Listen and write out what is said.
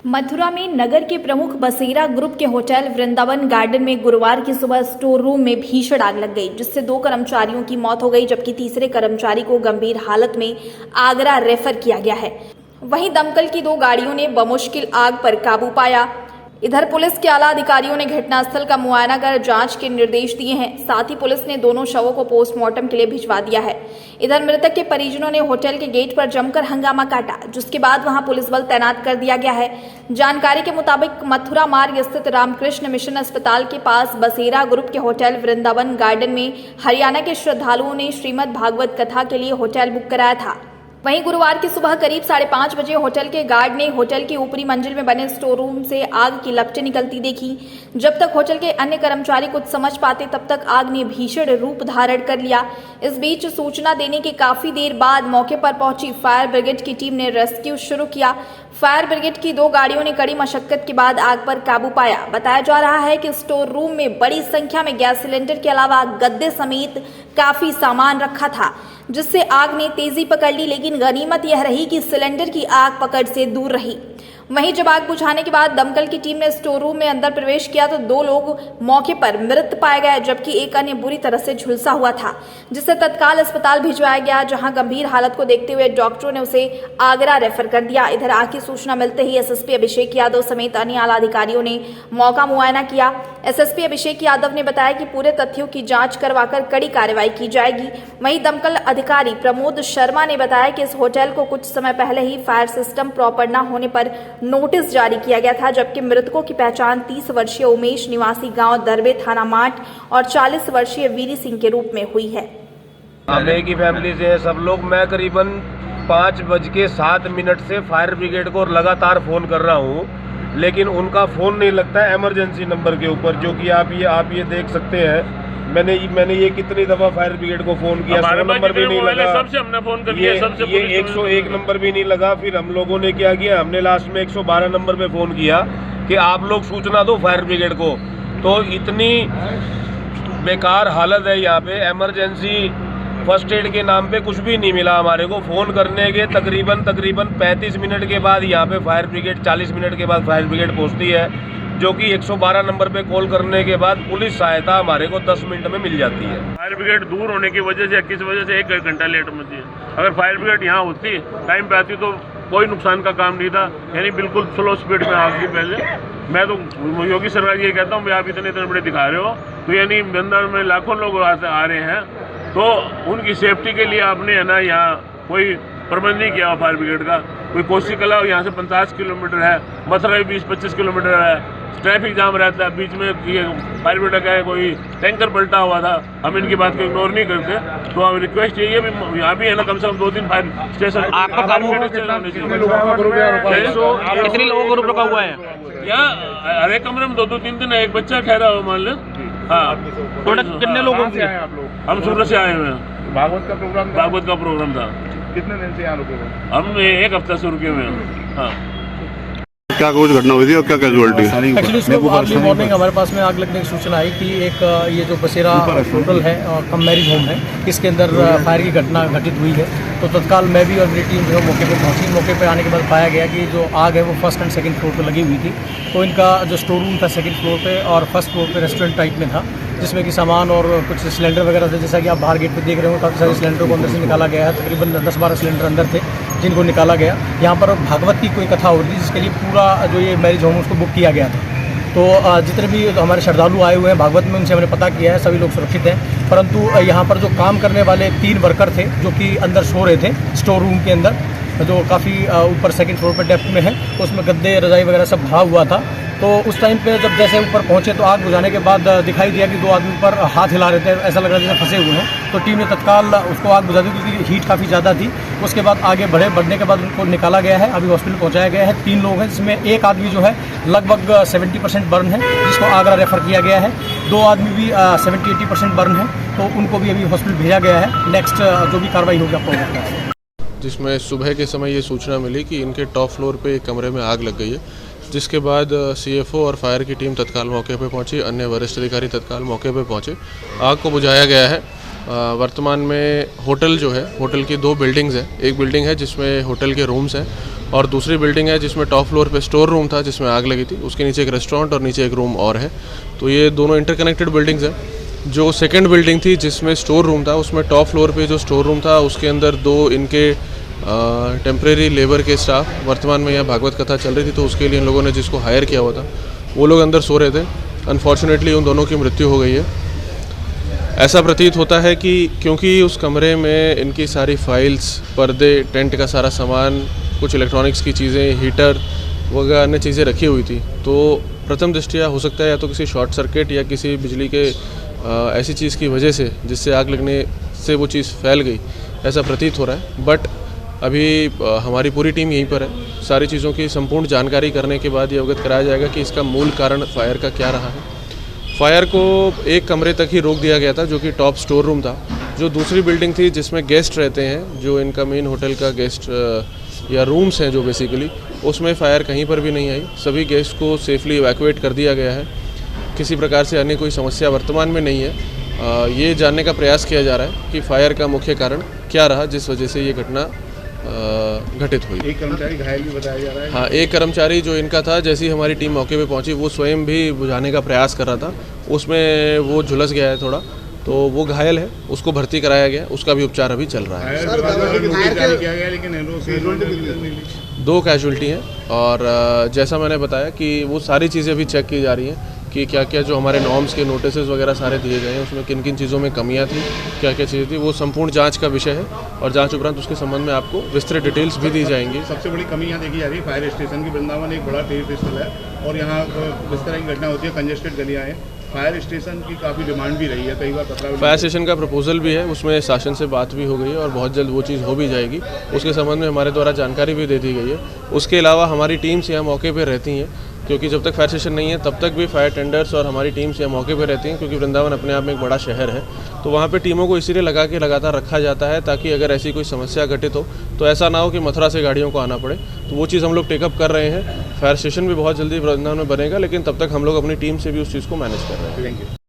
मथुरा में नगर के प्रमुख बसेरा ग्रुप के होटल वृंदावन गार्डन में गुरुवार की सुबह स्टोर रूम में भीषण आग लग गई, जिससे 2 कर्मचारियों की मौत हो गई, जबकि तीसरे कर्मचारी को गंभीर हालत में आगरा रेफर किया गया है। वहीं दमकल की 2 गाड़ियों ने बमुश्किल आग पर काबू पाया। इधर पुलिस के आला अधिकारियों ने घटनास्थल का मुआयना कर जांच के निर्देश दिए हैं। साथ ही पुलिस ने दोनों शवों को पोस्टमार्टम के लिए भिजवा दिया है। इधर मृतक के परिजनों ने होटल के गेट पर जमकर हंगामा काटा, जिसके बाद वहां पुलिस बल तैनात कर दिया गया है। जानकारी के मुताबिक मथुरा मार्ग स्थित रामकृष्ण मिशन अस्पताल के पास बसेरा ग्रुप के होटल वृंदावन गार्डन में हरियाणा के श्रद्धालुओं ने श्रीमद् भागवत कथा के लिए होटल बुक कराया था। वहीं गुरुवार की सुबह करीब 5:30 बजे होटल के गार्ड ने होटल की ऊपरी मंजिल में बने स्टोर रूम से आग की लपटें निकलती देखी। जब तक होटल के अन्य कर्मचारी कुछ समझ पाते, तब तक आग ने भीषण रूप धारण कर लिया। इस बीच सूचना देने के काफी देर बाद मौके पर पहुंची फायर ब्रिगेड की टीम ने रेस्क्यू शुरू किया। फायर ब्रिगेड की 2 गाड़ियों ने कड़ी मशक्कत के बाद आग पर काबू पाया। बताया जा रहा है कि स्टोर रूम में बड़ी संख्या में गैस सिलेंडर के अलावा गद्दे समेत काफी सामान रखा था, जिससे आग ने तेजी पकड़ ली, लेकिन गनीमत यह रही कि सिलेंडर की आग पकड़ से दूर रही। वहीं जब आग बुझाने के बाद दमकल की टीम ने स्टोर रूम में अंदर प्रवेश किया तो 2 लोग मौके पर मृत पाए गए, जबकि एक अन्य बुरी तरह से झुलसा हुआ था, जिसे तत्काल अस्पताल भिजवाया गया, जहां गंभीर हालत को देखते हुए डॉक्टरों ने उसे आगरा रेफर कर दिया। इधर आग की सूचना मिलते ही एसएसपी अभिषेक यादव समेत अन्य आला अधिकारियों ने मौका मुआयना किया। एसएसपी अभिषेक यादव ने बताया कि पूरे तथ्यों की जांच करवाकर कड़ी कार्रवाई की जाएगी। वहीं दमकल अधिकारी प्रमोद शर्मा ने बताया कि इस होटल को कुछ समय पहले ही फायर सिस्टम प्रॉपर न होने पर नोटिस जारी किया गया था, जबकि मृतकों की पहचान 30 वर्षीय उमेश निवासी गांव दरबे थाना माठ और 40 वर्षीय वीरी सिंह के रूप में हुई है। हम एक ही फैमिली से सब लोग। मैं करीबन 5:07 से फायर ब्रिगेड को लगातार फ़ोन कर रहा हूँ, लेकिन उनका फ़ोन नहीं लगता है इमरजेंसी नंबर के ऊपर, जो कि आप ये देख सकते हैं। मैंने ये कितनी दफ़ा फायर ब्रिगेड को फ़ोन किया, 100 नंबर भी नहीं लगा। सबसे हमने फ़ोन कर दिया, सबसे ये 101 नंबर भी नहीं लगा। फिर हम लोगों ने क्या किया, हमने लास्ट में 112 नंबर पे फ़ोन किया कि आप लोग सूचना दो फायर ब्रिगेड को। तो इतनी बेकार हालत है यहाँ पे, इमरजेंसी फर्स्ट एड के नाम पे कुछ भी नहीं मिला हमारे को। फ़ोन करने के तकरीबन 35 मिनट के बाद यहाँ पे फायर ब्रिगेड 40 मिनट के बाद फायर ब्रिगेड पहुँचती है, जो कि 112 नंबर पे कॉल करने के बाद पुलिस सहायता हमारे को 10 मिनट में मिल जाती है। फायर ब्रिगेड दूर होने की वजह से किस वजह से 1 घंटा लेट होती है। अगर फायर ब्रिगेड यहाँ होती, टाइम पे आती, तो कोई नुकसान का काम नहीं था। यानी बिल्कुल स्लो स्पीड में आग थी पहले। मैं तो योगी सरकार ये कहता हूँ, आप इतने बड़े दिखा रहे हो, तो यानी अंदर में लाखों लोग आ रहे हैं, तो उनकी सेफ्टी के लिए आपने है ना यहाँ कोई प्रबंध नहीं किया फायर ब्रिगेड का। कोई कोसी कला यहाँ से 50 किलोमीटर है, मथुरा 20-25 किलोमीटर है, ट्रैफिक जाम रहता है। बीच में ये फायर ब्रिगेड का है, कोई टैंकर पलटा हुआ था, हम इनकी बात को इग्नोर नहीं करते। तो अब रिक्वेस्ट यही है भी यहाँ भी है ना, कम से कम 2-3 फायर स्टेशन। आपका कितने लोगों को ग्रुप रुका हुआ है यहाँ? हर एक कमरे में 2-2, 3-3 है, एक बच्चा ठहरा हुआ मान लो। हाँ, कितने लोगों से आप लोग? हम सूरत से आए हुए हैं। भागवत का प्रोग्राम था। कितने दिन से यहाँ रुके हुए? हम 1 हफ्ता से रुके हुए हैं। हाँ, क्या कुछ घटना हुई थी और क्या कैजुअलिटी? एक्चुअली सुबह अर्ली मॉर्निंग हमारे पास में आग लगने की सूचना आई कि एक ये जो बसेरा होटल है कम मैरिज होम है, इसके अंदर फायर की घटना घटित हुई है। तो तत्काल मैं भी और मेरी टीम जो है मौके पे पहुंची। मौके पे आने के बाद पाया गया कि जो आग है वो फर्स्ट एंड सेकंड फ्लोर पे लगी हुई थी। तो इनका जो स्टोर रूम था सेकंड फ्लोर पे, और फर्स्ट फ्लोर पे रेस्टोरेंट टाइप में था, जिसमें कि सामान और कुछ सिलेंडर वगैरह थे। जैसा कि आप बाहर गेट पे देख रहे हो, काफ़ी सारे सिलेंडर को अंदर से निकाला गया है। तकरीबन 10-12 सिलेंडर अंदर थे जिनको निकाला गया। यहाँ पर भागवत की कोई कथा हो रही थी, जिसके लिए पूरा जो ये मैरिज होम उसको बुक किया गया था। तो जितने भी हमारे श्रद्धालु आए हुए हैं भागवत में, उनसे हमने पता किया है, सभी लोग सुरक्षित हैं। परंतु यहाँ पर जो काम करने वाले 3 वर्कर थे जो कि अंदर सो रहे थे स्टोर रूम के अंदर, जो काफ़ी ऊपर सेकंड फ्लोर पर डेप्थ में है, उसमें गद्दे रजाई वगैरह सब भरा हुआ था। तो उस टाइम पे जब जैसे ऊपर पहुंचे तो आग बुझाने के बाद दिखाई दिया कि 2 आदमी पर हाथ हिला रहे थे, ऐसा लग रहा था जैसे फंसे हुए हैं। तो टीम ने तत्काल उसको आग बुझा दी, क्योंकि हीट काफ़ी ज़्यादा थी। उसके बाद आगे बढ़ने के बाद उनको निकाला गया है, अभी हॉस्पिटल पहुंचाया गया है। 3 लोग हैं, जिसमें एक आदमी जो है लगभग 70% बर्न है, जिसको आगरा रेफर किया गया है। 2 आदमी भी 70-80% बर्न है, तो उनको भी अभी हॉस्पिटल भेजा गया है। नेक्स्ट जो भी कार्रवाई होगी आपको बताएंगे। जिसमें सुबह के समय ये सूचना मिली कि इनके टॉप फ्लोर पे एक कमरे में आग लग गई है, जिसके बाद सीएफओ और फायर की टीम तत्काल मौके पे पहुंची, अन्य वरिष्ठ अधिकारी तत्काल मौके पे पहुंचे। आग को बुझाया गया है वर्तमान में होटल जो है, होटल की 2 बिल्डिंग्स हैं। एक बिल्डिंग है जिसमें होटल के रूम्स हैं और दूसरी बिल्डिंग है जिसमें टॉप फ्लोर पे स्टोर रूम था जिसमें आग लगी थी। उसके नीचे एक रेस्टोरेंट और नीचे एक रूम और है। तो ये दोनों इंटरकनेक्टेड बिल्डिंग्स हैं। जो सेकंड बिल्डिंग थी जिसमें स्टोर रूम था, उसमें टॉप फ्लोर पे जो स्टोर रूम था उसके अंदर 2 इनके टेम्प्रेरी लेबर के स्टाफ, वर्तमान में यहाँ भागवत कथा चल रही थी तो उसके लिए इन लोगों ने जिसको हायर किया हुआ था वो लोग अंदर सो रहे थे। अनफॉर्चुनेटली उन दोनों की मृत्यु हो गई है। ऐसा प्रतीत होता है कि क्योंकि उस कमरे में इनकी सारी फाइल्स, पर्दे, टेंट का सारा सामान, कुछ इलेक्ट्रॉनिक्स की चीज़ें, हीटर वगैरह अन्य चीज़ें रखी हुई थी, तो प्रथम दृष्टया हो सकता है या तो किसी शॉर्ट सर्किट या किसी बिजली के ऐसी चीज़ की वजह से जिससे आग लगने से वो चीज़ फैल गई, ऐसा प्रतीत हो रहा है। बट अभी हमारी पूरी टीम यहीं पर है। सारी चीज़ों की संपूर्ण जानकारी करने के बाद ये अवगत कराया जाएगा कि इसका मूल कारण फायर का क्या रहा है। फायर को एक कमरे तक ही रोक दिया गया था जो कि टॉप स्टोर रूम था। जो दूसरी बिल्डिंग थी जिसमें गेस्ट रहते हैं, जो इनका मेन होटल का गेस्ट या रूम्स हैं जो बेसिकली, उसमें फायर कहीं पर भी नहीं आई। सभी गेस्ट को सेफली इवैक्यूएट कर दिया गया है। किसी प्रकार से अन्य कोई समस्या वर्तमान में नहीं है। ये जानने का प्रयास किया जा रहा है कि फायर का मुख्य कारण क्या रहा जिस वजह से ये घटना घटित हुई। एक कर्मचारी घायल भी बताया जा रहा है। हाँ, एक कर्मचारी जो इनका था, जैसे ही हमारी टीम मौके पे पहुंची वो स्वयं भी बुझाने का प्रयास कर रहा था, उसमें वो झुलस गया है थोड़ा, तो वो घायल है, उसको भर्ती कराया गया, उसका भी उपचार अभी चल रहा है। 2 कैजुअल्टी हैं और जैसा मैंने बताया कि वो सारी चीज़ें अभी चेक की जा रही हैं कि क्या क्या जो हमारे नॉर्म्स के नोटिस वगैरह सारे दिए गए हैं उसमें किन किन चीज़ों में कमियां थी, क्या क्या चीज़ें थी, वो संपूर्ण जांच का विषय है और जांच उपरांत उसके संबंध में आपको विस्तृत डिटेल्स भी दी जाएंगी। सबसे बड़ी कमी यहाँ देखी जा रही है फायर स्टेशन की। वृंदावन एक बड़ा तीर्थ स्थल है और यहाँ इस तरह की घटना होती है, कंजेस्टेड गलियाँ हैं। फायर स्टेशन की काफ़ी डिमांड भी रही है, कई बार पत्र। फायर स्टेशन का प्रपोजल भी है, उसमें शासन से बात भी हो गई है और बहुत जल्द वो चीज़ हो भी जाएगी। उसके संबंध में हमारे द्वारा जानकारी भी दे दी गई है। उसके अलावा हमारी टीम्स यहाँ मौके पर रहती हैं, क्योंकि जब तक फायर स्टेशन नहीं है तब तक भी फायर टेंडर्स और हमारी टीम्स यहाँ मौके पर रहती हैं, क्योंकि वृंदावन अपने आप में एक बड़ा शहर है। तो वहाँ पे टीमों को इसीलिए लगा के लगातार रखा जाता है ताकि अगर ऐसी कोई समस्या घटित हो तो ऐसा ना हो कि मथुरा से गाड़ियों को आना पड़े। तो वो चीज़ हम लोग टेकअप कर रहे हैं। फायर स्टेशन भी बहुत जल्दी वृंदावन में बनेगा, लेकिन तब तक हम लोग अपनी टीम से भी उस चीज़ को मैनेज कर रहे हैं। Thank you.